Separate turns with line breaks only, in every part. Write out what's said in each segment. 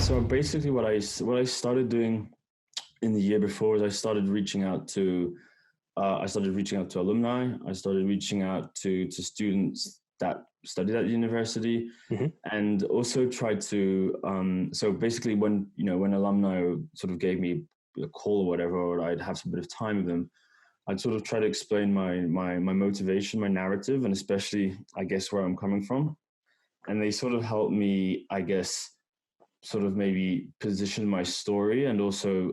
So basically what I started doing in the year before is I started reaching out to alumni. I started reaching out to students that studied at university, and also tried to. So basically, when alumni sort of gave me a call or whatever, or I'd have some bit of time with them, I'd sort of try to explain my motivation, my narrative, and especially, I guess, where I'm coming from. And they sort of helped me, I guess, sort of maybe position my story, and also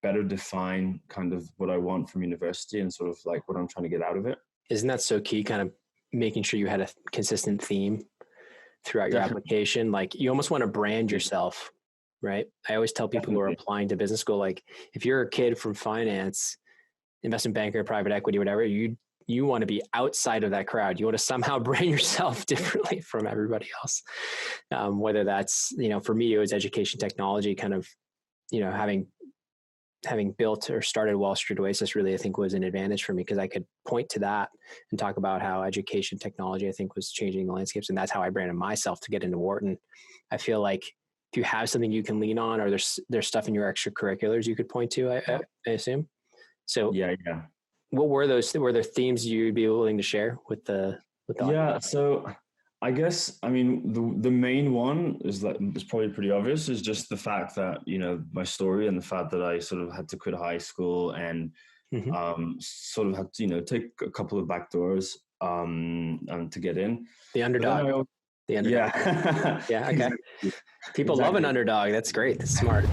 better define kind of what I want from university and sort of like what I'm trying to get out of it.
Isn't that so key? Kind of making sure you had a consistent theme throughout your application. Like you almost want to brand yourself, right? I always tell people who are applying to business school, like if you're a kid from finance, investment banker, private equity, whatever, you want to be outside of that crowd. You want to somehow brand yourself differently from everybody else. Whether that's, for me, it was education technology, kind of, having built or started Wall Street Oasis really, I think was an advantage for me because I could point to that and talk about how education technology, I think, was changing the landscapes. And that's how I branded myself to get into Wharton. I feel like if you have something you can lean on, or there's stuff in your extracurriculars you could point to, I assume. So
yeah.
What were those? Were there themes you'd be willing to share with the audience?
So I guess, I mean, the main one is probably pretty obvious, is just the fact that, my story and the fact that I sort of had to quit high school and sort of had to, take a couple of back doors to get in.
The underdog.
Yeah.
Yeah. Okay. People love an underdog. That's great. That's smart.